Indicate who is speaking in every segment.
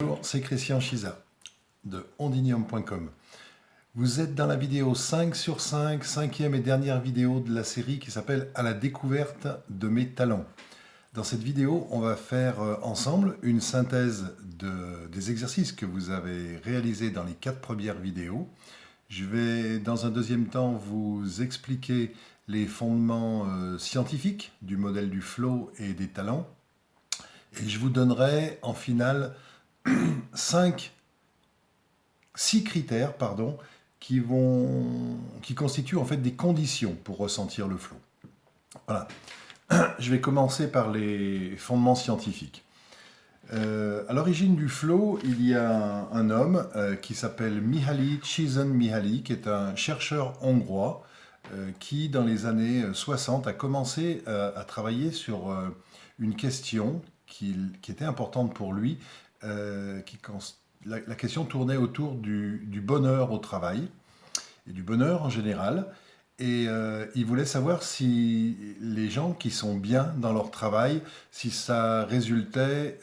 Speaker 1: Bonjour, c'est Christian Chiza de ondinium.com. Vous êtes dans la vidéo 5 sur 5, cinquième et dernière vidéo de la série qui s'appelle « À la découverte de mes talents ». Dans cette vidéo, on va faire ensemble une synthèse des exercices que vous avez réalisés dans les 4 premières vidéos. Je vais, dans un deuxième temps, vous expliquer les fondements scientifiques du modèle du flow et des talents. Et je vous donnerai en finale 6 critères qui constituent en fait des conditions pour ressentir le flow. Voilà. Je vais commencer par les fondements scientifiques. À l'origine du flow, il y a un homme qui s'appelle Mihaly Csikszentmihalyi, qui est un chercheur hongrois qui, dans les années 60, a commencé à travailler sur une question qui était importante pour lui, la question tournait autour du bonheur au travail et du bonheur en général. Et il voulait savoir si les gens qui sont bien dans leur travail, si ça résultait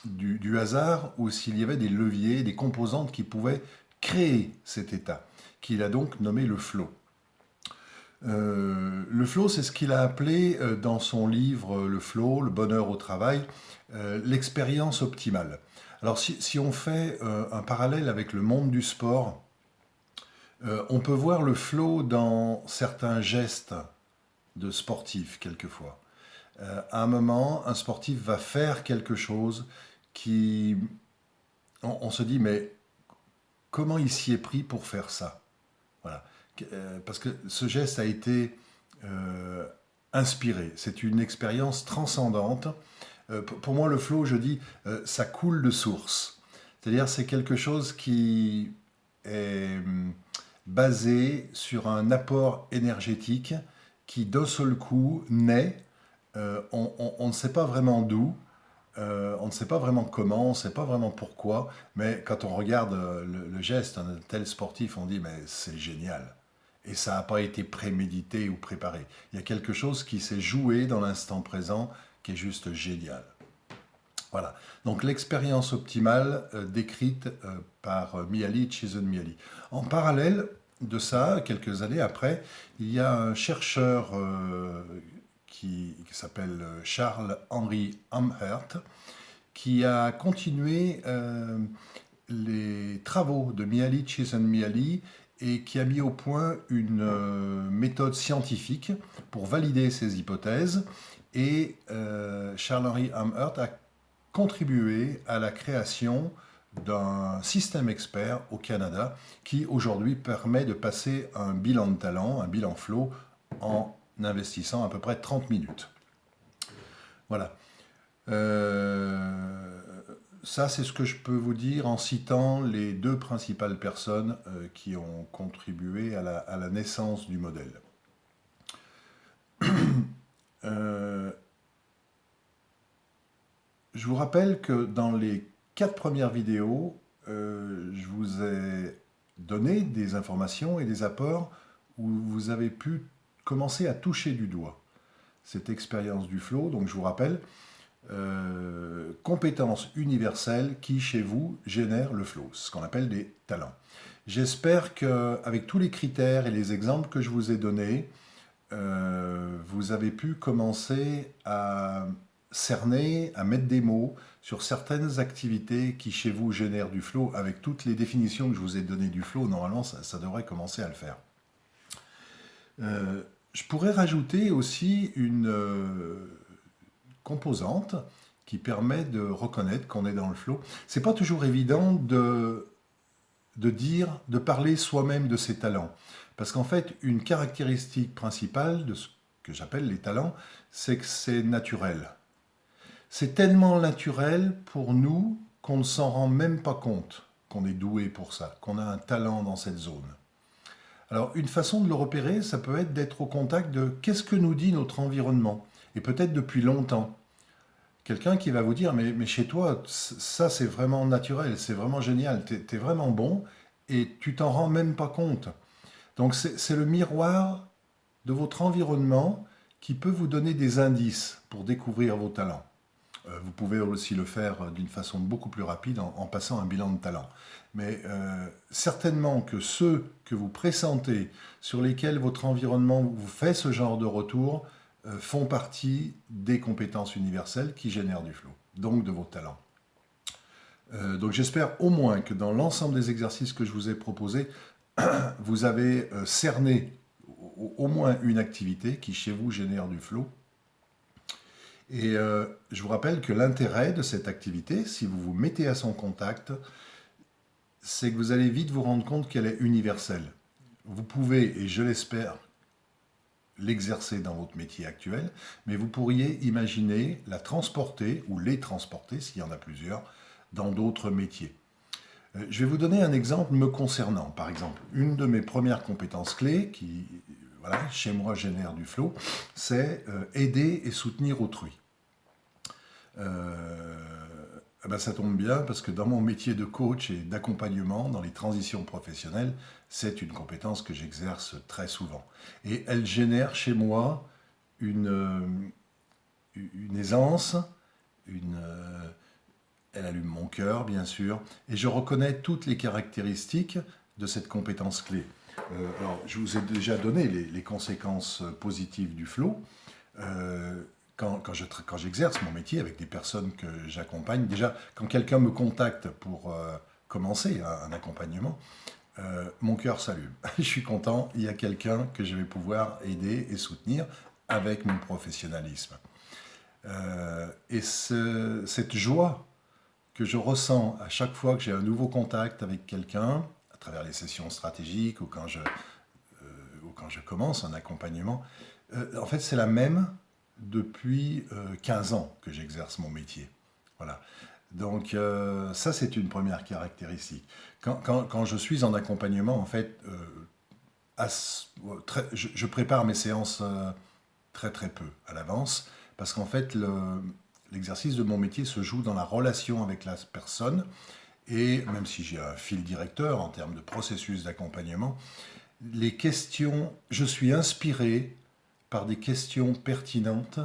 Speaker 1: du hasard ou s'il y avait des leviers, des composantes qui pouvaient créer cet état, qu'il a donc nommé le flow. Le flow, c'est ce qu'il a appelé dans son livre Le flow, le bonheur au travail, l'expérience optimale. Alors si on fait un parallèle avec le monde du sport, on peut voir le flow dans certains gestes de sportifs quelquefois. À un moment, un sportif va faire quelque chose qui... On se dit, mais comment il s'y est pris pour faire ça? Voilà. Parce que ce geste a été inspiré. C'est une expérience transcendante. Pour moi, le flow, je dis, ça coule de source. C'est-à-dire, c'est quelque chose qui est basé sur un apport énergétique qui, d'un seul coup, naît. On ne sait pas vraiment d'où, on ne sait pas vraiment comment, on ne sait pas vraiment pourquoi, mais quand on regarde le geste d'un tel sportif, on dit, mais c'est génial. Et ça n'a pas été prémédité ou préparé. Il y a quelque chose qui s'est joué dans l'instant présent qui est juste génial. Voilà. Donc l'expérience optimale décrite par Mihaly Csikszentmihalyi. En parallèle de ça, quelques années après, il y a un chercheur qui s'appelle Charles-Henri Amherst qui a continué les travaux de Mihaly Csikszentmihalyi et qui a mis au point une méthode scientifique pour valider ses hypothèses. Et Charles-Henri Amherst a contribué à la création d'un système expert au Canada qui aujourd'hui permet de passer un bilan de talent, un bilan flow, en investissant à peu près 30 minutes. Voilà. Ça, c'est ce que je peux vous dire en citant les 2 principales personnes qui ont contribué à la naissance du modèle. Je vous rappelle que dans les 4 premières vidéos, je vous ai donné des informations et des apports où vous avez pu commencer à toucher du doigt cette expérience du flow. Donc je vous rappelle, compétences universelles qui, chez vous, génèrent le flow, ce qu'on appelle des talents. J'espère qu'avec tous les critères et les exemples que je vous ai donnés, vous avez pu commencer à cerner, à mettre des mots sur certaines activités qui chez vous génèrent du flow. Avec toutes les définitions que je vous ai données du flow, normalement ça devrait commencer à le faire. Je pourrais rajouter aussi une composante qui permet de reconnaître qu'on est dans le flow. C'est pas toujours évident de parler soi-même de ses talents. Parce qu'en fait, une caractéristique principale de ce que j'appelle les talents, c'est que c'est naturel. C'est tellement naturel pour nous qu'on ne s'en rend même pas compte qu'on est doué pour ça, qu'on a un talent dans cette zone. Alors, une façon de le repérer, ça peut être d'être au contact de qu'est-ce que nous dit notre environnement, et peut-être depuis longtemps. Quelqu'un qui va vous dire, mais chez toi, ça c'est vraiment naturel, c'est vraiment génial, t'es vraiment bon, et tu t'en rends même pas compte. Donc c'est le miroir de votre environnement qui peut vous donner des indices pour découvrir vos talents. Vous pouvez aussi le faire d'une façon beaucoup plus rapide en passant un bilan de talent. Mais certainement que ceux que vous pressentez, sur lesquels votre environnement vous fait ce genre de retour, font partie des compétences universelles qui génèrent du flow, donc de vos talents. Donc j'espère au moins que dans l'ensemble des exercices que je vous ai proposés, vous avez cerné au moins une activité qui chez vous génère du flow. Et je vous rappelle que l'intérêt de cette activité, si vous vous mettez à son contact, c'est que vous allez vite vous rendre compte qu'elle est universelle. Vous pouvez, et je l'espère, l'exercer dans votre métier actuel, mais vous pourriez imaginer la transporter, ou les transporter, s'il y en a plusieurs, dans d'autres métiers. Je vais vous donner un exemple me concernant. Par exemple, une de mes premières compétences clés qui, voilà, chez moi génère du flow, c'est aider et soutenir autrui. Ben ça tombe bien parce que dans mon métier de coach et d'accompagnement dans les transitions professionnelles, c'est une compétence que j'exerce très souvent. Et elle génère chez moi une aisance, elle allume mon cœur, bien sûr, et je reconnais toutes les caractéristiques de cette compétence clé. Alors, je vous ai déjà donné les conséquences positives du flow. Quand j'exerce mon métier avec des personnes que j'accompagne, déjà, quand quelqu'un me contacte pour commencer un accompagnement, mon cœur s'allume. Je suis content, il y a quelqu'un que je vais pouvoir aider et soutenir avec mon professionnalisme. Et cette joie que je ressens à chaque fois que j'ai un nouveau contact avec quelqu'un, à travers les sessions stratégiques ou quand je commence un accompagnement, en fait c'est la même depuis 15 ans que j'exerce mon métier. Voilà. Donc ça c'est une première caractéristique. Quand je suis en accompagnement, en fait, je prépare mes séances très très peu à l'avance, parce qu'en fait l'exercice de mon métier se joue dans la relation avec la personne, et même si j'ai un fil directeur en termes de processus d'accompagnement, les questions, je suis inspiré par des questions pertinentes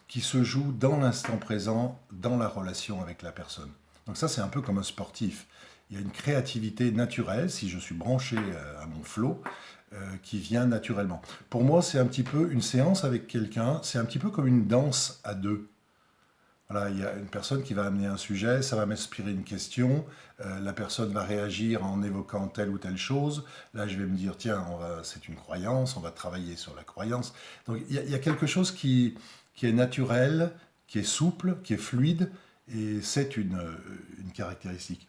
Speaker 1: qui se jouent dans l'instant présent, dans la relation avec la personne. Donc ça, c'est un peu comme un sportif. Il y a une créativité naturelle, si je suis branché à mon flow, qui vient naturellement. Pour moi, c'est un petit peu une séance avec quelqu'un, c'est un petit peu comme une danse à deux. Voilà, il y a une personne qui va amener un sujet, ça va m'inspirer une question, la personne va réagir en évoquant telle ou telle chose. Là, je vais me dire, tiens, c'est une croyance, on va travailler sur la croyance. Donc, il y a quelque chose qui est naturel, qui est souple, qui est fluide, et c'est une caractéristique.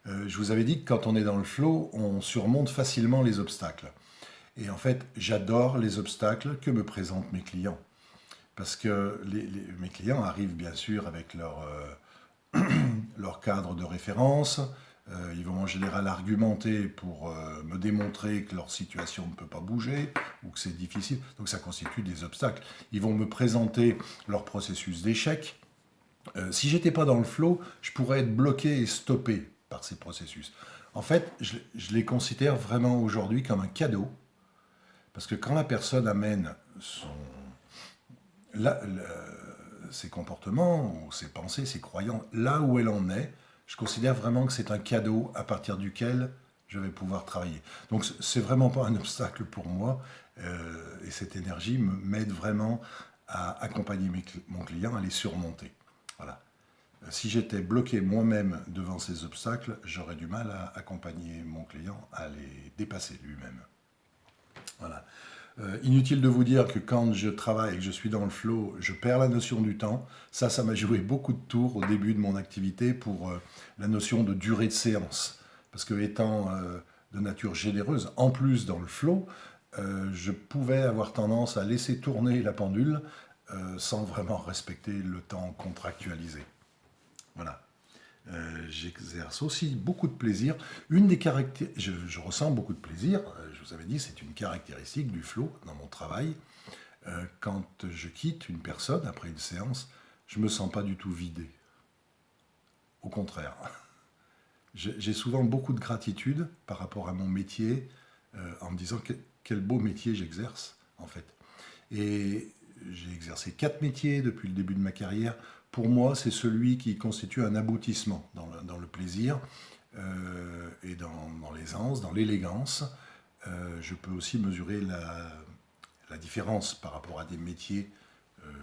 Speaker 1: Je vous avais dit que quand on est dans le flow, on surmonte facilement les obstacles. Et en fait, j'adore les obstacles que me présentent mes clients. Parce que mes clients arrivent bien sûr avec leur cadre de référence. Ils vont en général argumenter pour me démontrer que leur situation ne peut pas bouger ou que c'est difficile. Donc ça constitue des obstacles. Ils vont me présenter leur processus d'échec. Si j'étais pas dans le flow, je pourrais être bloqué et stoppé par ces processus. En fait, je les considère vraiment aujourd'hui comme un cadeau. Parce que quand la personne amène ses comportements, ou ses pensées, ses croyances, là où elle en est, je considère vraiment que c'est un cadeau à partir duquel je vais pouvoir travailler. Donc c'est vraiment pas un obstacle pour moi, et cette énergie m'aide vraiment à accompagner mon client à les surmonter. Voilà. Si j'étais bloqué moi-même devant ces obstacles, j'aurais du mal à accompagner mon client à les dépasser lui-même. Voilà. Inutile de vous dire que quand je travaille et que je suis dans le flow, je perds la notion du temps. Ça m'a joué beaucoup de tours au début de mon activité pour la notion de durée de séance. Parce que étant de nature généreuse, en plus dans le flow, je pouvais avoir tendance à laisser tourner la pendule sans vraiment respecter le temps contractualisé. Voilà. J'exerce aussi beaucoup de plaisir. Une des je ressens beaucoup de plaisir. Je vous avais dit, c'est une caractéristique du flow dans mon travail. Quand je quitte une personne après une séance, je me sens pas du tout vidé. Au contraire, j'ai souvent beaucoup de gratitude par rapport à mon métier, en me disant quel beau métier j'exerce en fait. Et j'ai exercé 4 métiers depuis le début de ma carrière. Pour moi, c'est celui qui constitue un aboutissement dans le plaisir et dans l'aisance, dans l'élégance. Je peux aussi mesurer la différence par rapport à des métiers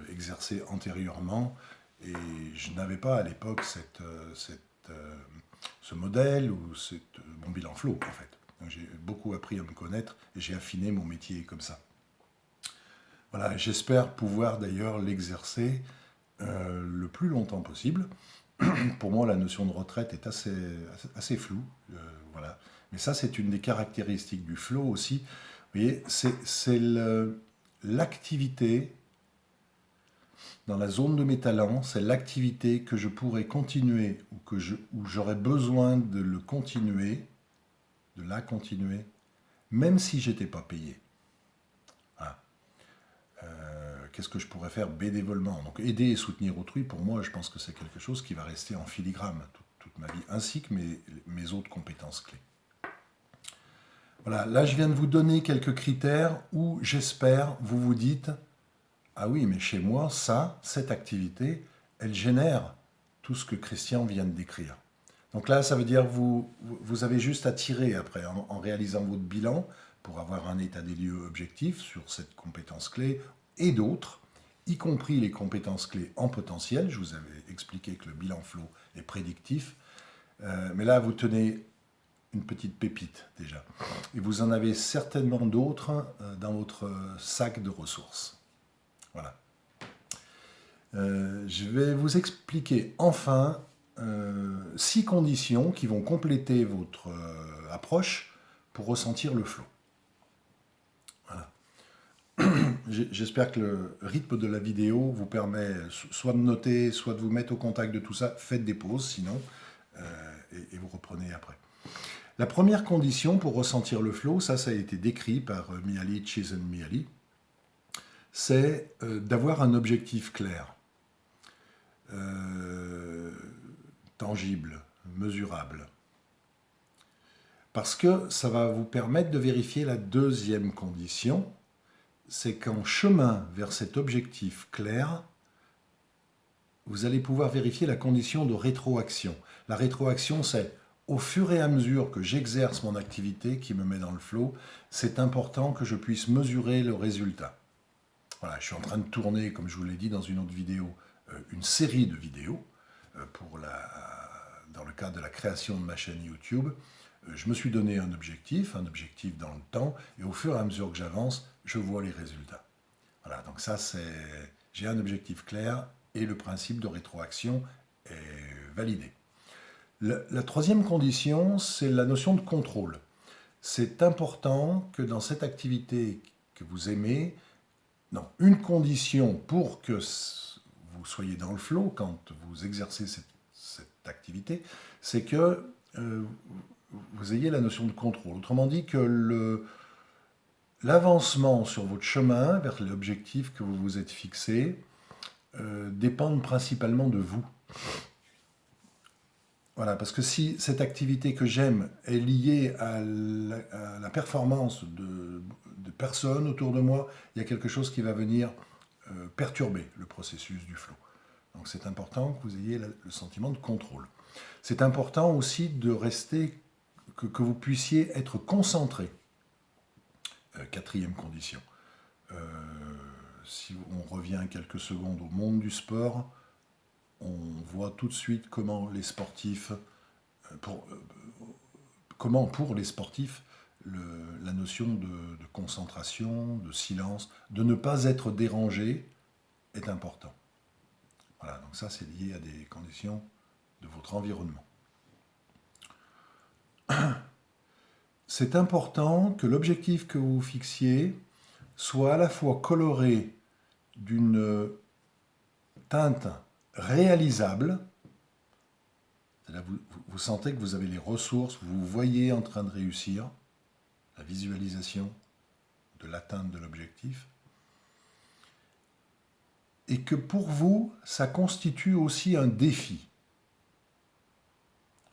Speaker 1: exercés antérieurement. Et je n'avais pas à l'époque ce modèle ou mon bilan flow, en fait. J'ai beaucoup appris à me connaître et j'ai affiné mon métier comme ça. Voilà, j'espère pouvoir d'ailleurs l'exercer le plus longtemps possible. Pour moi, la notion de retraite est assez floue. Voilà. Mais ça, c'est une des caractéristiques du flow aussi. Vous voyez, c'est l'activité dans la zone de mes talents, c'est l'activité que je pourrais continuer où j'aurais besoin de le continuer, de la continuer, même si j'étais pas payé. Voilà. Qu'est-ce que je pourrais faire bénévolement? Donc aider et soutenir autrui, pour moi, je pense que c'est quelque chose qui va rester en filigrane toute ma vie, ainsi que mes autres compétences clés. Voilà, là je viens de vous donner quelques critères où j'espère vous vous dites « Ah oui, mais chez moi, cette activité, elle génère tout ce que Christian vient de décrire. » Donc là, ça veut dire que vous avez juste à tirer après, en réalisant votre bilan, pour avoir un état des lieux objectif sur cette compétence clé et d'autres, y compris les compétences clés en potentiel. Je vous avais expliqué que le bilan flow est prédictif. Mais là, vous tenez une petite pépite déjà. Et vous en avez certainement d'autres dans votre sac de ressources. Voilà. Je vais vous expliquer enfin 6 conditions qui vont compléter votre approche pour ressentir le flow. Voilà. J'espère que le rythme de la vidéo vous permet soit de noter, soit de vous mettre au contact de tout ça. Faites des pauses sinon, et vous reprenez après. La première condition pour ressentir le flow, ça a été décrit par Mihaly Csikszentmihalyi, c'est d'avoir un objectif clair, tangible, mesurable. Parce que ça va vous permettre de vérifier la deuxième condition, c'est qu'en chemin vers cet objectif clair, vous allez pouvoir vérifier la condition de rétroaction. La rétroaction, c'est au fur et à mesure que j'exerce mon activité qui me met dans le flow, c'est important que je puisse mesurer le résultat. Voilà, je suis en train de tourner, comme je vous l'ai dit dans une autre vidéo, une série de vidéos dans le cadre de la création de ma chaîne YouTube. Je me suis donné un objectif dans le temps, et au fur et à mesure que j'avance, je vois les résultats. Voilà, donc ça, j'ai un objectif clair et le principe de rétroaction est validé. La troisième condition, c'est la notion de contrôle. C'est important que dans cette activité que vous aimez, une condition pour que vous soyez dans le flow quand vous exercez cette activité, c'est que vous ayez la notion de contrôle. Autrement dit, que l'avancement sur votre chemin vers l'objectif que vous vous êtes fixé dépende principalement de vous. Voilà, parce que si cette activité que j'aime est liée à la performance de personnes autour de moi, il y a quelque chose qui va venir perturber le processus du flow. Donc c'est important que vous ayez le sentiment de contrôle. C'est important aussi de rester, que vous puissiez être concentré. Quatrième condition. Si on revient quelques secondes au monde du sport, on voit tout de suite comment les sportifs, pour les sportifs, la notion de concentration, de silence, de ne pas être dérangé est important. Voilà, donc ça c'est lié à des conditions de votre environnement. C'est important que l'objectif que vous fixiez soit à la fois coloré d'une teinte réalisable, c'est-à-dire vous sentez que vous avez les ressources, vous vous voyez en train de réussir, la visualisation de l'atteinte de l'objectif, et que pour vous, ça constitue aussi un défi.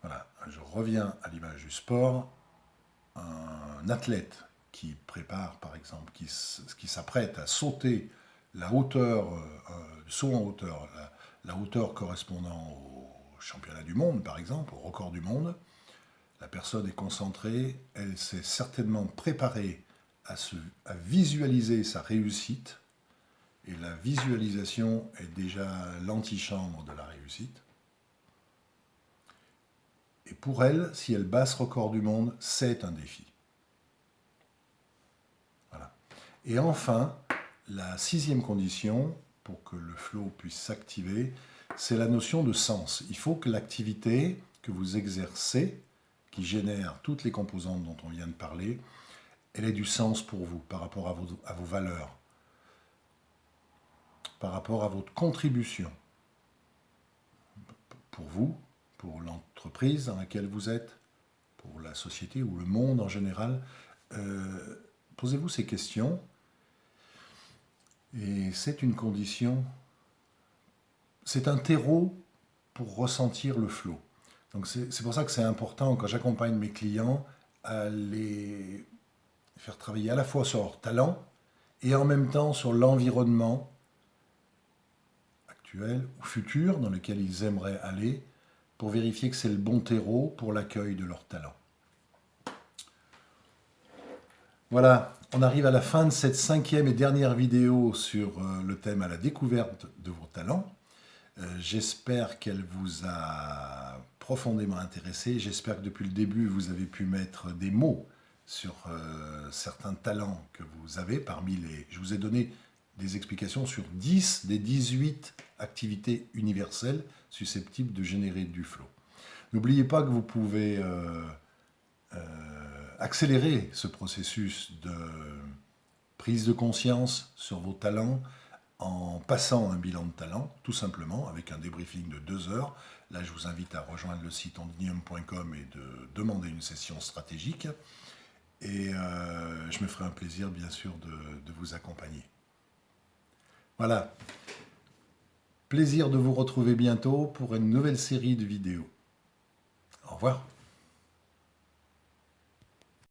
Speaker 1: Voilà, je reviens à l'image du sport, un athlète qui prépare, par exemple, qui s'apprête à sauter la hauteur, le saut en hauteur, la hauteur correspondant au championnat du monde, par exemple, au record du monde. La personne est concentrée, elle s'est certainement préparée à visualiser sa réussite, et la visualisation est déjà l'antichambre de la réussite. Et pour elle, si elle bat ce record du monde, c'est un défi. Voilà. Et enfin, la 6e condition, pour que le flow puisse s'activer, c'est la notion de sens. Il faut que l'activité que vous exercez, qui génère toutes les composantes dont on vient de parler, elle ait du sens pour vous, par rapport à vos valeurs, par rapport à votre contribution, pour vous, pour l'entreprise dans laquelle vous êtes, pour la société ou le monde en général. Posez-vous ces questions, et c'est une condition, c'est un terreau pour ressentir le flow. Donc c'est pour ça que c'est important, quand j'accompagne mes clients, à les faire travailler à la fois sur leur talent et en même temps sur l'environnement actuel ou futur dans lequel ils aimeraient aller, pour vérifier que c'est le bon terreau pour l'accueil de leur talent. Voilà, on arrive à la fin de cette 5e et dernière vidéo sur le thème à la découverte de vos talents. J'espère qu'elle vous a profondément intéressé. J'espère que depuis le début, vous avez pu mettre des mots sur certains talents que vous avez. Je vous ai donné des explications sur 10 des 18 activités universelles susceptibles de générer du flow. N'oubliez pas que vous pouvez accélérer ce processus de prise de conscience sur vos talents en passant un bilan de talent, tout simplement, avec un débriefing de 2 heures. Là, je vous invite à rejoindre le site ondinium.com et de demander une session stratégique. Et je me ferai un plaisir, bien sûr, de vous accompagner. Voilà. Plaisir de vous retrouver bientôt pour une nouvelle série de vidéos. Au revoir.